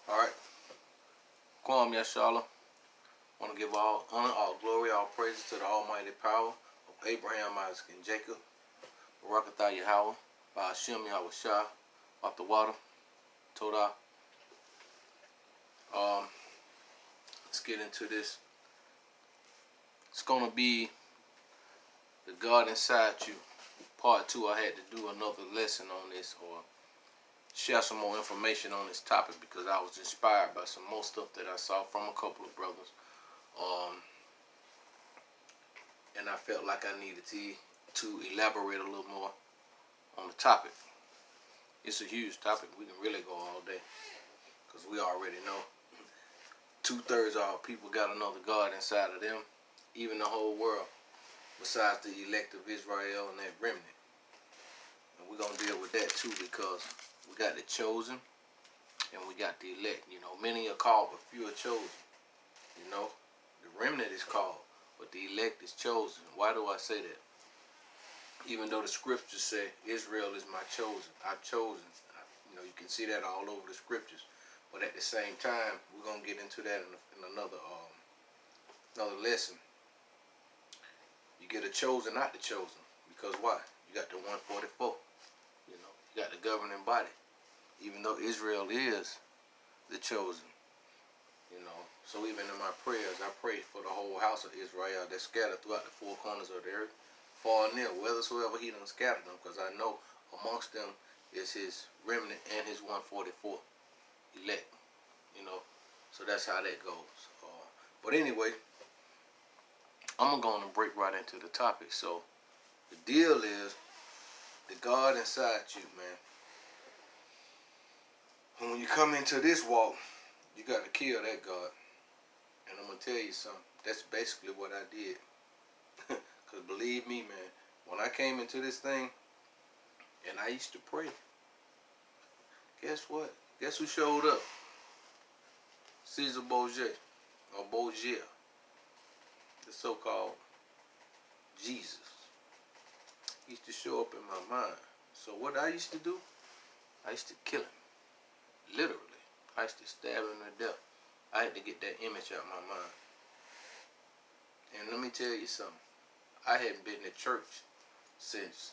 Alright. Kwam Yashala. Want to give all honor, all glory, all praises to the almighty power of Abraham, Isaac, and Jacob. Barakatah Yahweh, Ba'ashem Yahweh Shah, off the water, Todah. Let's get into this. It's going to be the God inside you. Part 2, I had to do another lesson on this or share some more information on this topic because I was inspired by some more stuff that I saw from a couple of brothers. And I felt like I needed to elaborate a little more on the topic. It's a huge topic. We can really go all day because we already know 2/3 of our people got another God inside of them, even the whole world, besides the elect of Israel and that remnant. And we're going to deal with that too because we got the chosen and we got the elect. You know, many are called but few are chosen. You know, the remnant is called but the elect is chosen. Why do I say that? Even though the scriptures say Israel is my chosen, I've chosen. You know, you can see that all over the scriptures. But at the same time, we're gonna get into that in another lesson. You get a chosen, not the chosen, because why? You got the 144. You know, you got the governing body. Even though Israel is the chosen, you know. So even in my prayers, I pray for the whole house of Israel that's scattered throughout the four corners of the earth, far and near, whithersoever he done scattered them, because I know amongst them is his remnant and his 144 elect, you know. So that's how that goes. But anyway, I'm going to break right into the topic. So the deal is the God inside you, man. And when you come into this walk, you got to kill that God. And I'm going to tell you something. That's basically what I did. Because believe me, man, when I came into this thing, and I used to pray, guess what? Guess who showed up? Caesar Borgia, or Borgia, the so-called Jesus. He used to show up in my mind. So what I used to do, I used to kill him. Literally. I used to stab him to death. I had to get that image out of my mind. And let me tell you something. I hadn't been to church since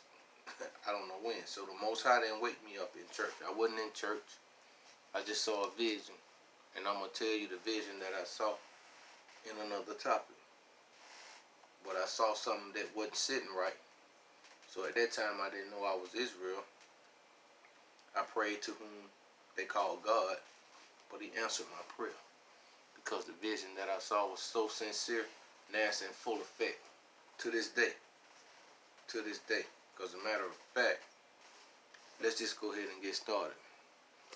I don't know when. So the Most High didn't wake me up in church. I wasn't in church. I just saw a vision. And I'm going to tell you the vision that I saw in another topic. But I saw something that wasn't sitting right. So at that time I didn't know I was Israel. I prayed to whom they called God. But he answered my prayer. Because the vision that I saw was so sincere, now it's in full effect. To this day. To this day. Because as a matter of fact, let's just go ahead and get started.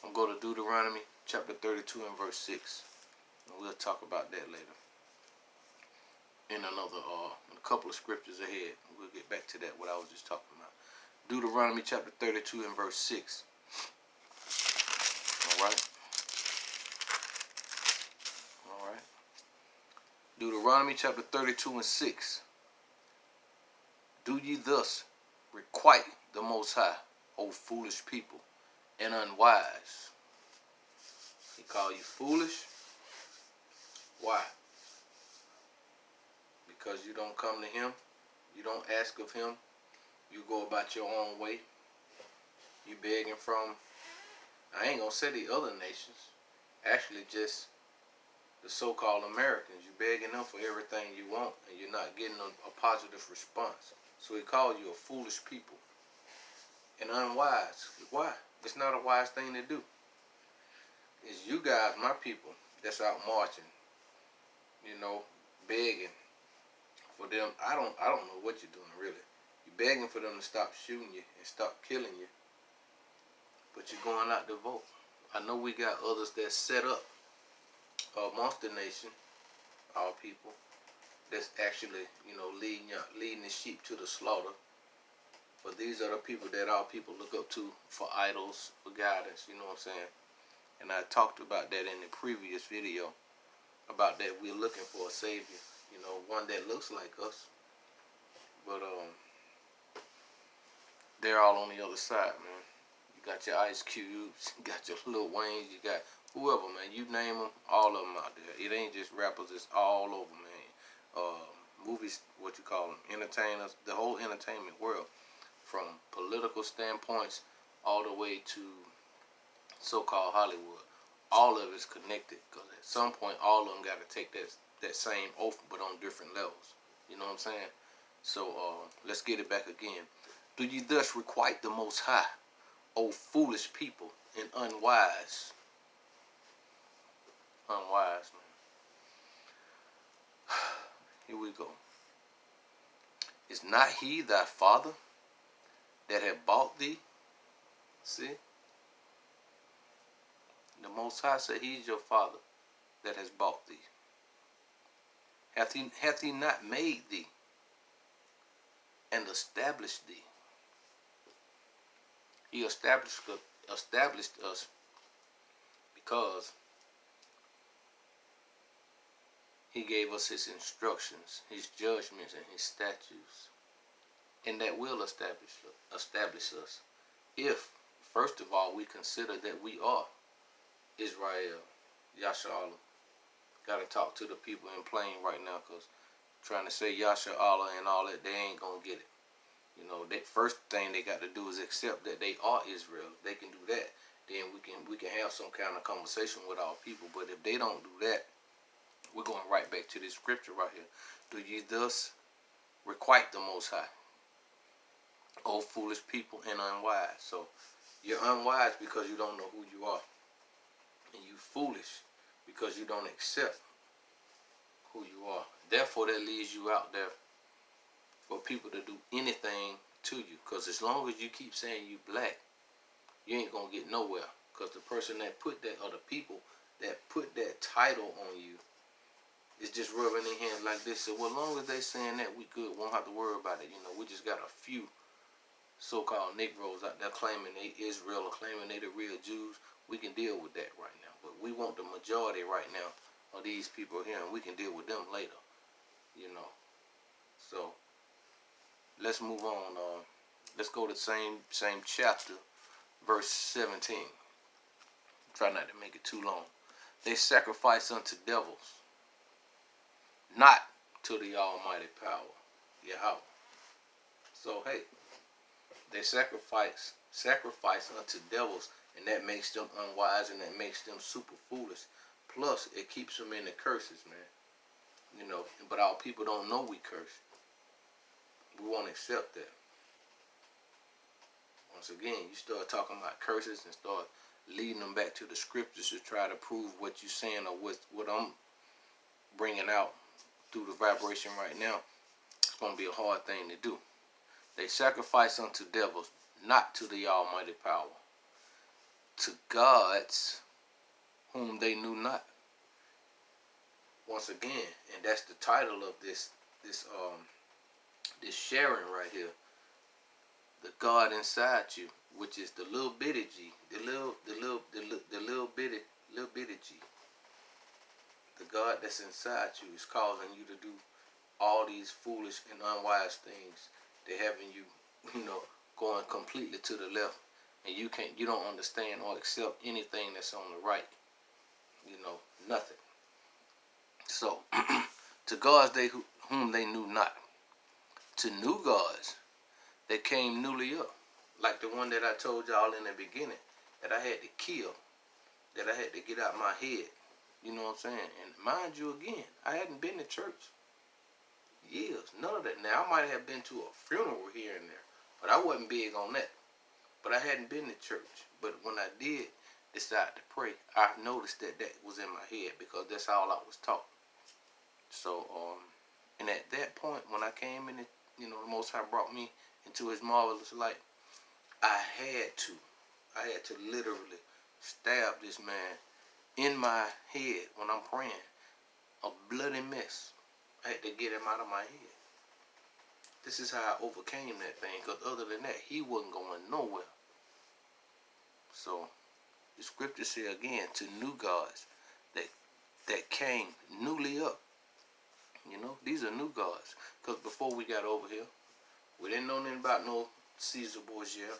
I'm going to Deuteronomy chapter 32 and verse 6. And we'll talk about that later. In a couple of scriptures ahead. We'll get back to that, what I was just talking about. Deuteronomy chapter 32 and verse 6. Alright. Alright. Deuteronomy chapter 32 and 6. Do ye thus requite the Most High, O foolish people, and unwise? He call you foolish. Why? Because you don't come to him. You don't ask of him. You go about your own way. You begging from, I ain't going to say the other nations. Actually just the so-called Americans. You begging them for everything you want and you're not getting a positive response. So he called you a foolish people. And unwise. Why? It's not a wise thing to do. It's you guys, my people, that's out marching, you know, begging for them. I don't know what you're doing really. You're begging for them to stop shooting you and stop killing you. But you're going out to vote. I know we got others that set up amongst the nation, our people, that's actually, you know, leading the sheep to the slaughter. But these are the people that our people look up to for idols, for guidance, you know what I'm saying? And I talked about that in the previous video, about that we're looking for a savior, you know, one that looks like us. But they're all on the other side, man. You got your Ice Cubes, you got your Lil Waynes, you got whoever, man. You name them, all of them out there. It ain't just rappers, it's all over, man. Movies, what you call them, entertainers, the whole entertainment world, from political standpoints all the way to so-called Hollywood. All of it's connected, because at some point all of them got to take that same oath, but on different levels. You know what I'm saying? So let's get it back again. Do ye thus requite the Most High, O foolish people and unwise? Unwise, man. Here we go. Is not he thy father that had bought thee? See? The Most High said he's your father that has bought thee. Hath he not made thee and established thee? He established us because he gave us his instructions, his judgments, and his statutes. And that will establish us if, first of all, we consider that we are Israel, Yasha Gotta talk to the people in plain right now, because trying to say Yasha Allah and all that, they ain't gonna get it. You know, that first thing they got to do is accept that they are Israel. If they can do that, then we can have some kind of conversation with our people. But if they don't do that, we're going right back to this scripture right here. Do ye thus requite the Most High, O foolish people and unwise? So you're unwise because you don't know who you are, and you foolish because you don't accept who you are. Therefore, that leaves you out there for people to do anything to you. Because as long as you keep saying you black, you ain't going to get nowhere. Because the person that put that, or the people that put that title on you, is just rubbing their hands like this. So, well, as long as they saying that, we good. Won't have to worry about it. You know, we just got a few so-called Negroes out there claiming they Israel or claiming they the real Jews. We can deal with that right now. But we want the majority right now of these people here, and we can deal with them later. You know. So let's move on. Let's go to the same chapter, verse 17. Try not to make it too long. They sacrifice unto devils, not to the almighty power, Yahweh. So hey, they sacrifice unto devils, and that makes them unwise, and that makes them super foolish. Plus, it keeps them in the curses, man. You know, but our people don't know we curse. We won't accept that. Once again, you start talking about curses and start leading them back to the scriptures to try to prove what you're saying or what I'm bringing out through the vibration right now. It's going to be a hard thing to do. They sacrifice unto devils, not to the almighty power, to gods whom they knew not. Once again, and that's the title of this sharing right here. The God inside you, which is the little bitty G, the little bitty G. The God that's inside you is causing you to do all these foolish and unwise things. They're having you, going completely to the left, and you don't understand or accept anything that's on the right. Nothing. So, to gods whom they knew not, to new gods that came newly up, like the one that I told y'all in the beginning, that I had to kill, that I had to get out my head. You know what I'm saying? And mind you, again, I hadn't been to church years, none of that. Now, I might have been to a funeral here and there, but I wasn't big on that. But I hadn't been to church. But when I did decide to pray, I noticed that was in my head, because that's all I was taught. So, and at that point, when I came in, the Most High brought me into his marvelous light, I had to literally stab this man in my head when I'm praying. A bloody mess. I had to get him out of my head. This is how I overcame that thing, because other than that, he wasn't going nowhere. So, the scripture say again, to new gods that came newly up. These are new gods. Because before we got over here, we didn't know nothing about no Caesar Borgia.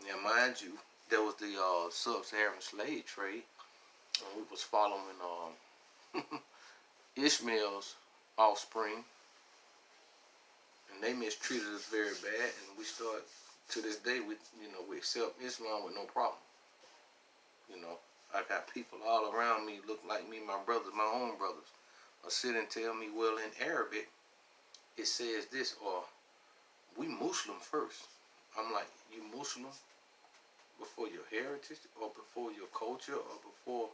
Now, mind you, there was the sub-Saharan slave trade, and we was following Ishmael's offspring, and they mistreated us very bad. And we start to this day, we accept Islam with no problem. You know, I got people all around me look like me, my brothers, my own brothers, or sit and tell me, well, in Arabic, it says this, or we Muslim first. I'm like, you Muslim before your heritage, or before your culture, or before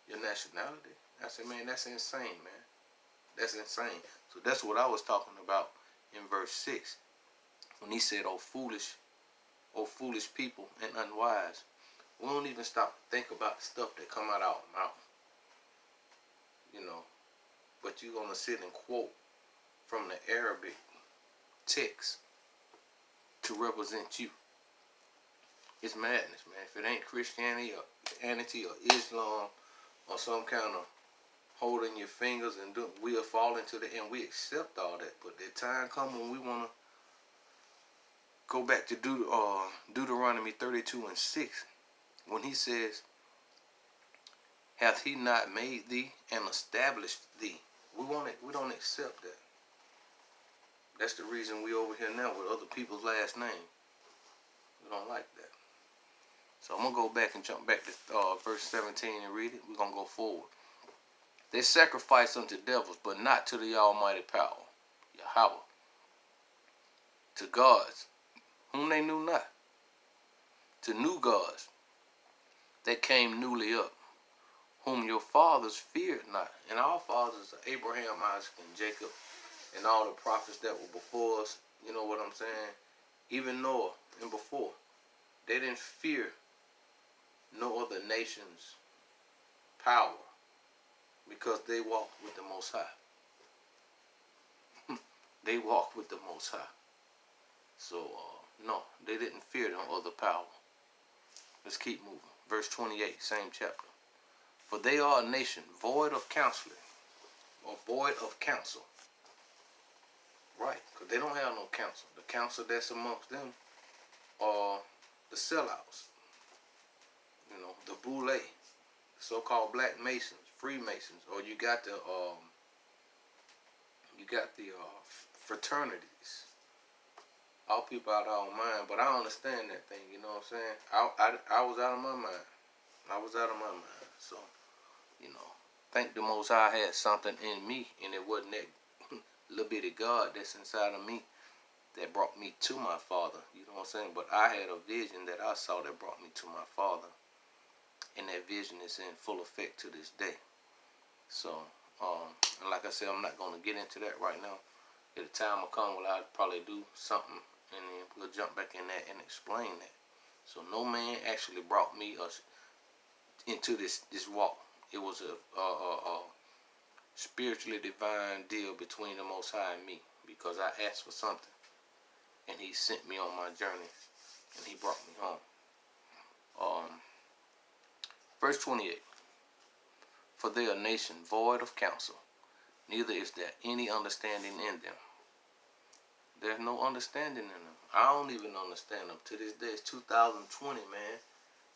your nationality? I said, man, that's insane, man. That's insane. So that's what I was talking about in verse 6, when he said, oh foolish people and unwise. We don't even stop to think about the stuff that come out our mouth. You know, but you're going to sit and quote from the Arabic text to represent you. It's madness, man. If it ain't Christianity or Islam or some kind of holding your fingers and we'll fall into the end. We accept all that. But the time comes when we want to go back to Deuteronomy 32:6, when he says, hath he not made thee and established thee? We don't accept that. That's the reason we over here now with other people's last name. We don't like that. So I'm going to go back and jump back to verse 17 and read it. We're going to go forward. They sacrifice unto devils, but not to the almighty power, Yahweh, to gods whom they knew not, to new gods that came newly up, whom your fathers feared not. And our fathers are Abraham, Isaac, and Jacob, and all the prophets that were before us. You know what I'm saying? Even Noah and before. They didn't fear no other nation's power, because they walked with the Most High. They walked with the Most High. So, no, they didn't fear no other power. Let's keep moving. Verse 28, same chapter. For they are a nation void of counseling, or void of counsel. Right, because they don't have no counsel. The counsel that's amongst them are the sellouts. You know, the boule, the so-called black masons, Freemasons, or you got the fraternities. All people out of our mind, but I don't understand that thing. You know what I'm saying? I was out of my mind. So, you know, thank the Most High had something in me, and it wasn't that little bitty God that's inside of me that brought me to my Father. You know what I'm saying? But I had a vision that I saw that brought me to my Father. And that vision is in full effect to this day. So, and like I said, I'm not going to get into that right now. At the time will come when I'll probably do something, and then we'll jump back in that and explain that. So no man actually brought me into this walk. It was a spiritually divine deal between the Most High and me, because I asked for something, and he sent me on my journey, and he brought me home. Verse 28. For they are a nation void of counsel, neither is there any understanding in them. There's no understanding in them. I don't even understand them. To this day, it's 2020, man.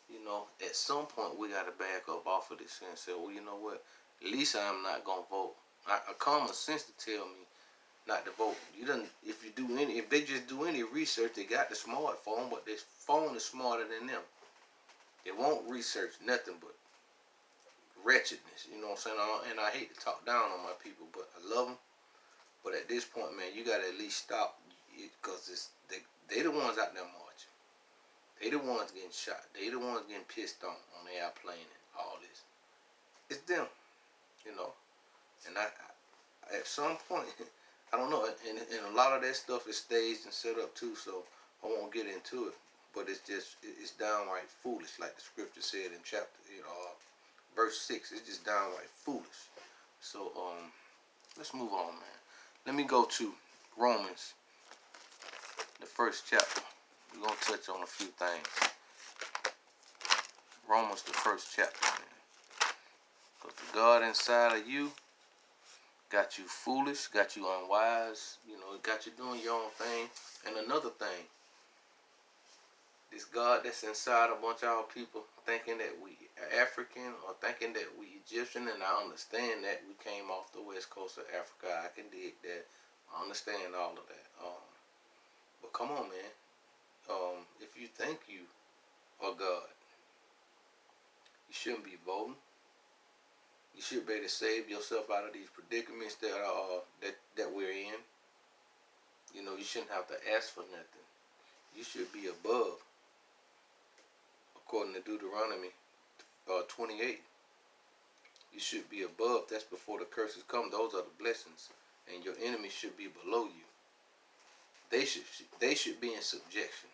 You know, at some point we got to back up off of this and say, well, you know what? At least I'm not going to vote. A common sense to tell me not to vote. If they just do any research, they got the smartphone, but their phone is smarter than them. They won't research nothing but wretchedness, you know what I'm saying? And I hate to talk down on my people, but I love them. But at this point, man, you got to at least stop, because they the ones out there marching. They the ones getting shot. They the ones getting pissed on the airplane and all this. It's them, you know. And I at some point, I don't know, and a lot of that stuff is staged and set up too, so I won't get into it. But it's downright foolish, like the scripture said in chapter, verse 6. It's just downright foolish. So let's move on, man. Let me go to Romans, the first chapter. We're gonna touch on a few things. Romans, the first chapter, man. Because the God inside of you got you foolish, got you unwise. You know, it got you doing your own thing. And another thing, this God that's inside a bunch of our people thinking that we are African or thinking that we Egyptian, and I understand that we came off the west coast of Africa. I can dig that. I understand all of that. But come on, man. If you think you are God, you shouldn't be voting. You should be able to save yourself out of these predicaments that we're in. You know, you shouldn't have to ask for nothing. You should be above, according to Deuteronomy 28. You should be above. That's before the curses come. Those are the blessings, and your enemies should be below you. They should be in subjection,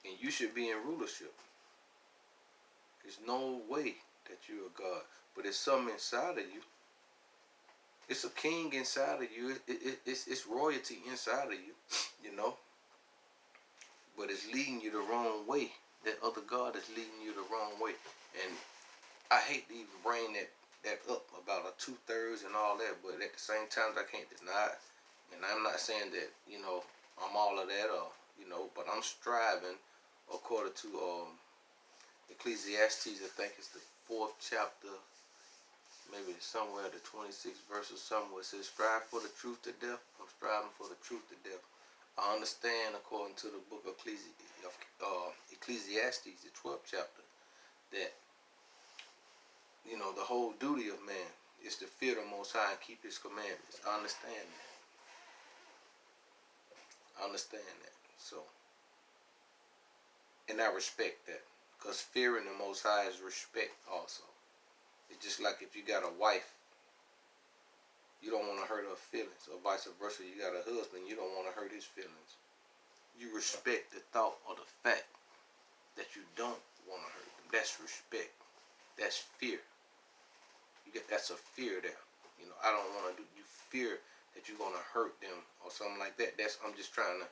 and you should be in rulership. There's no way that you're a God, but it's something inside of you. It's a king inside of you. It's royalty inside of you, you know. But it's leading you the wrong way. That other God is leading you the wrong way, and I hate to even bring that up about a 2/3 and all that. But at the same time, I can't deny it. And I'm not saying that, you know, I'm all of that, or, you know, but I'm striving according to Ecclesiastes. I think it's the 4th chapter, maybe somewhere the 26th verse or somewhere. It says, strive for the truth to death. I'm striving for the truth to death. I understand, according to the book of Ecclesiastes, the 12th chapter, that, you know, the whole duty of man is to fear the Most High and keep His commandments. I understand that. I understand that. So, and I respect that, because fearing the Most High is respect also. It's just like if you got a wife, you don't want to hurt her feelings, or vice versa. You got a husband, you don't want to hurt his feelings. You respect the thought or the fact that you don't want to hurt them. That's respect. That's fear. That's a fear there. You know, I don't want to do. You fear that you're gonna hurt them or something like that. I'm just trying to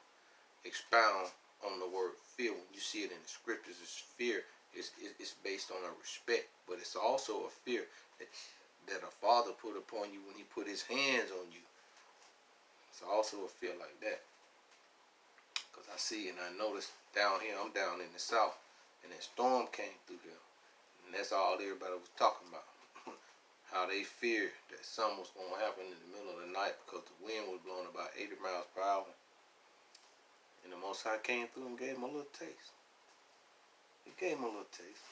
expound on the word fear. When you see it in the scriptures, it's fear. It's based on a respect, but it's also a fear that a father put upon you when he put his hands on you. It's also a fear like that. Because I see and I notice down here, I'm down in the south, and that storm came through here, and that's all everybody was talking about. How they feared that something was going to happen in the middle of the night because the wind was blowing about 80 miles per hour. And the Most High came through and gave them a little taste. He gave them a little taste.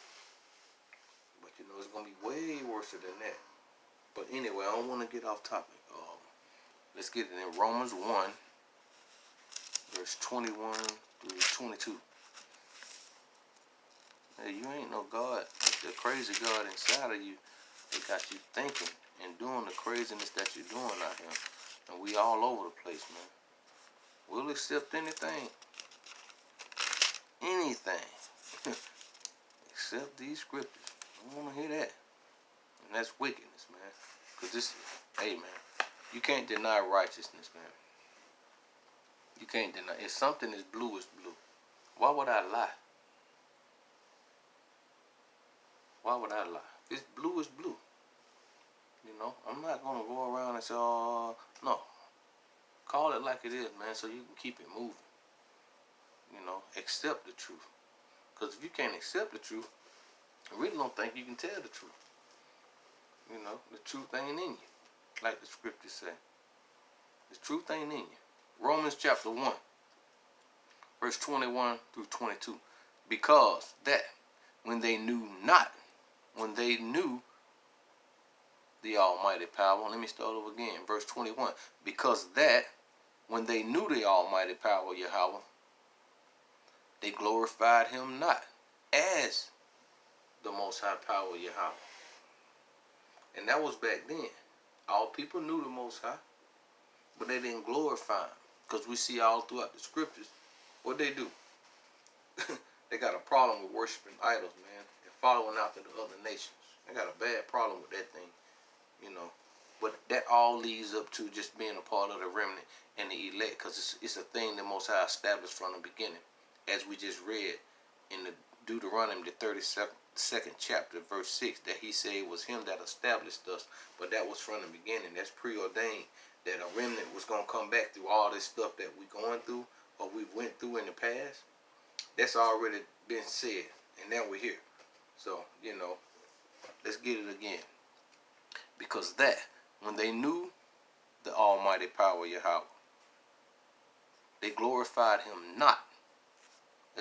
But you know, it's going to be way worse than that. But anyway, I don't want to get off topic. Let's get it in Romans 1, verse 21 through 22. Hey, you ain't no God. The crazy God inside of you, they got you thinking and doing the craziness that you're doing out here. And we all over the place, man. We'll accept anything. Anything. Except these scriptures. I don't want to hear that. And that's wickedness, man. Because this, hey, man, you can't deny righteousness, man. You can't deny. If something is blue, it's blue. Why would I lie? Why would I lie? If it's blue, it's blue. You know, I'm not going to go around and say, oh, no. Call it like it is, man, so you can keep it moving. You know, accept the truth. Because if you can't accept the truth, I really don't think you can tell the truth. You know, the truth ain't in you, like the scriptures say. The truth ain't in you. Romans chapter 1, verse 21 through 22. Because that when they knew the almighty power. Let me start over again. Verse 21. Because that when they knew the almighty power, Yahweh, they glorified him not as the most high power, Yahweh. And that was back then. All people knew the Most High, but they didn't glorify him. Because we see all throughout the scriptures, what they do. They got a problem with worshiping idols, man, and following after the other nations. They got a bad problem with that thing, you know. But that all leads up to just being a part of the remnant and the elect, because it's a thing the Most High established from the beginning. As we just read in the Deuteronomy, the 32nd chapter, verse 6, that he said it was him that established us. But that was from the beginning. That's preordained, that a remnant was going to come back through all this stuff that we're going through or we went through in the past. That's already been said, and now we're here. So, let's get it again. Because that, when they knew the almighty power of Yahweh, they glorified him not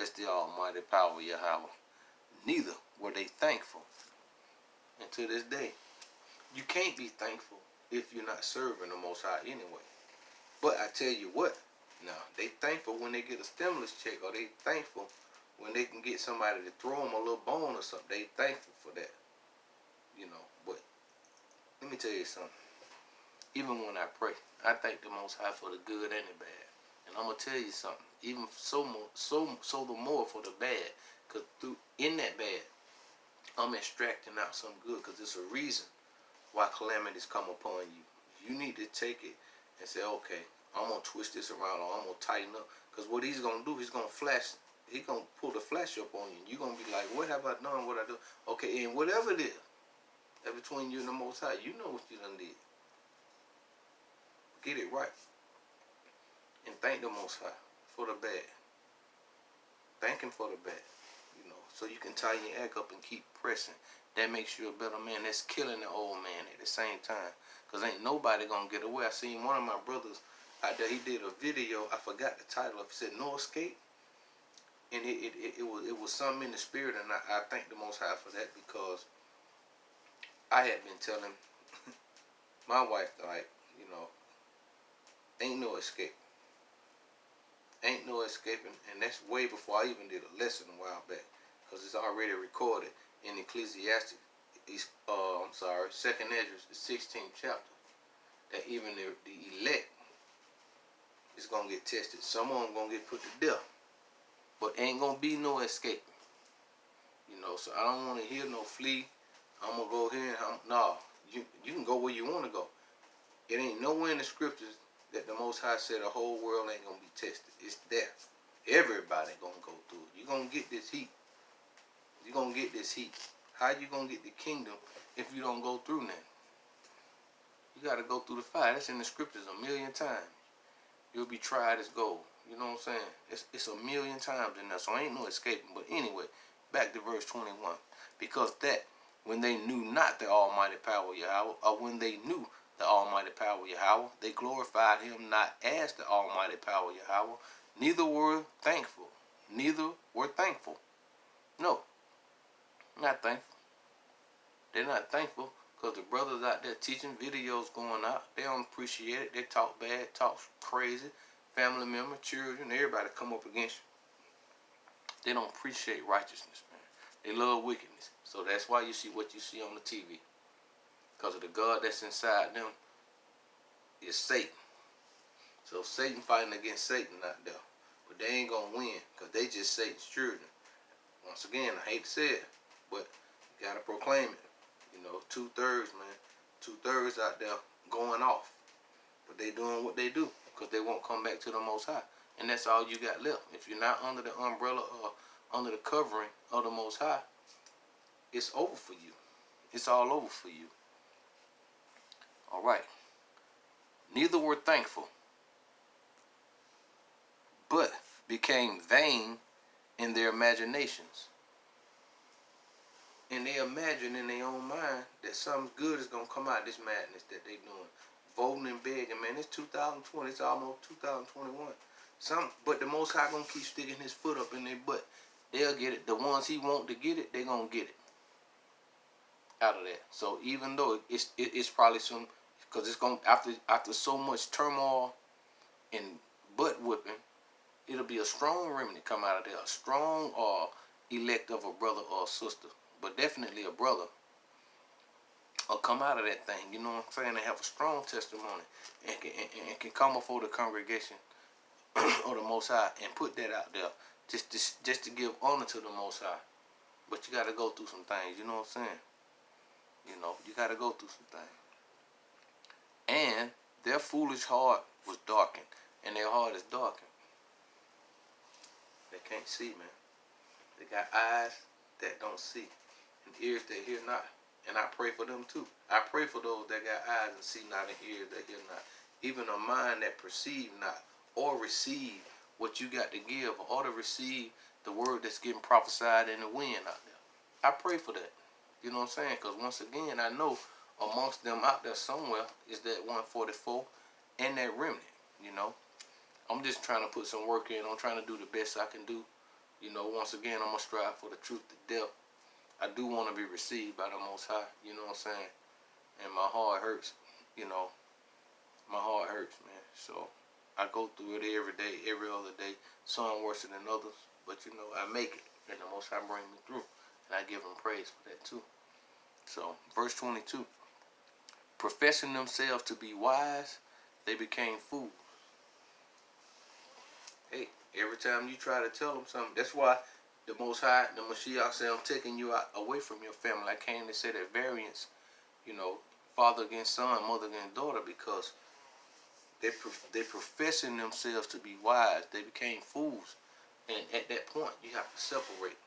as the almighty power of Yahweh, neither were they thankful. And to this day, you can't be thankful if you're not serving the Most High anyway. But I tell you what, now, they thankful when they get a stimulus check, or they thankful when they can get somebody to throw them a little bone or something. They thankful for that, But let me tell you something. Even when I pray, I thank the Most High for the good and the bad. And I'm gonna tell you something. Even so the more for the bad, cause in that bad, I'm extracting out some good. Cause it's a reason why calamities come upon you. You need to take it and say, okay, I'm gonna twist this around, or I'm gonna tighten up. Cause what he's gonna do, he's gonna pull the flash up on you. And you're gonna be like, what have I done? What I do? Okay, and whatever it is, that between you and the Most High, you know what you done did. Get it right. And thank the Most High for the bad. Thank him for the bad. So you can tie your egg up and keep pressing. That makes you a better man. That's killing the old man at the same time. Because ain't nobody going to get away. I seen one of my brothers out there. He did a video. I forgot the title of it. It said, No Escape. And it was something in the spirit. And I thank the Most High for that, because I had been telling my wife, like, ain't no escape. Ain't no escaping. And that's way before I even did a lesson a while back. Because it's already recorded in Ecclesiastes. Second Ezra, the 16th chapter. That even the elect is going to get tested. Some of them going to get put to death. But ain't going to be no escaping. So I don't want to hear no flee. I'm going to go here and no. You can go where you want to go. It ain't nowhere in the scriptures that the Most High said the whole world ain't going to be tested. It's there. Everybody going to go through it. You're going to get this heat. You're going to get this heat. How you going to get the kingdom if you don't go through nothing? You got to go through the fire. That's in the scriptures a million times. You'll be tried as gold. You know what I'm saying? It's a million times in there, so ain't no escaping. But anyway, back to verse 21. Because that, when they knew not the almighty power of Yahweh, or when they knew the almighty power of Yahweh, they glorified him not as the almighty power of Yahweh, neither were thankful. Neither were thankful. No, not thankful. They're not thankful because the brothers out there teaching, videos going out, they don't appreciate it. They talk bad, talk crazy. Family members, children, everybody come up against you. They don't appreciate righteousness, man. They love wickedness. So that's why you see what you see on the TV. Because of the God that's inside them is Satan. So Satan fighting against Satan out there. But they ain't going to win because they just Satan's children. Once again, I hate to say it, but you got to proclaim it. 2/3, man. 2/3 out there going off. But they doing what they do because they won't come back to the Most High. And that's all you got left. If you're not under the umbrella or under the covering of the Most High, it's over for you. It's all over for you. All right. Neither were thankful, but became vain in their imaginations. And they imagine in their own mind that something good is going to come out of this madness that they doing. Voting and begging, man. It's 2020. It's almost 2021. But the Most High going to keep sticking his foot up in their butt. They'll get it. The ones he want to get it, they going to get it out of that. So even though it's probably some, because it's going to, after so much turmoil and butt whipping, it'll be a strong remnant come out of there. A strong elect of a brother or a sister. But definitely a brother will come out of that thing, you know what I'm saying? They have a strong testimony and can come before the congregation or the Most High and put that out there just to give honor to the Most High. But you got to go through some things, you know what I'm saying? You got to go through some things. And their foolish heart was darkened, and their heart is darkened. They can't see, man. They got eyes that don't see and ears that hear not. And I pray for them too. I pray for those that got eyes and see not and ears that hear not. Even a mind that perceive not or receive what you got to give or to receive the word that's getting prophesied in the wind out there. I pray for that. You know what I'm saying? Because once again, I know amongst them out there somewhere is that 144 and that remnant. You know, I'm just trying to put some work in. I'm trying to do the best I can do. You know, once again, I'm going to strive for the truth to depth. I do want to be received by the Most High. You know what I'm saying? And my heart hurts. You know, my heart hurts, man. So I go through it every day, every other day. Some worse than others. But, you know, I make it. And the Most High bring me through. And I give him praise for that too. So, verse 22. Professing themselves to be wise, they became fools. Hey, every time you try to tell them something, that's why the Most High, the Mashiach said, I'm taking you out away from your family. I came to say that variance, you know, father against son, mother against daughter, because they professing themselves to be wise. They became fools. And at that point, you have to separate.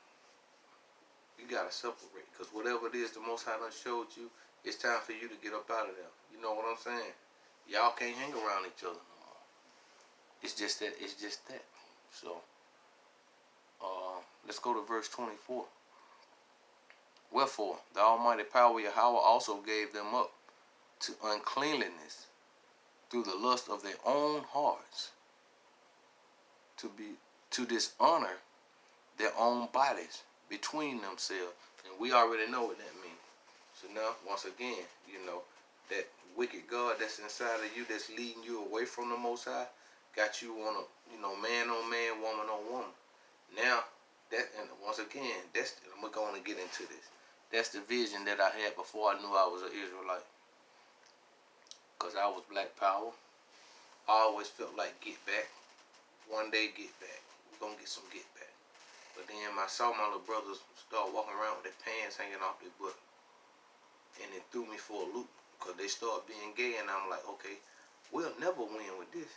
You got to separate. Because whatever it is the Most High done showed you, it's time for you to get up out of there. You know what I'm saying? Y'all can't hang around each other no more. It's just that. It's just that. So, let's go to verse 24. Wherefore, the almighty power of Yahweh also gave them up to uncleanliness through the lust of their own hearts, to dishonor their own bodies between themselves. And we already know what that means. So now, once again, you know, that wicked God that's inside of you, that's leading you away from the Most High, got you on a, you know, man on man, woman on woman. Now, that, and once again, that's, I'm going to get into this. That's the vision that I had before I knew I was an Israelite. Because I was black power. I always felt like get back. One day get back. We're going to get some get back. But then I saw my little brothers start walking around with their pants hanging off their butt. And it threw me for a loop. Because they started being gay, and I'm like, okay, we'll never win with this.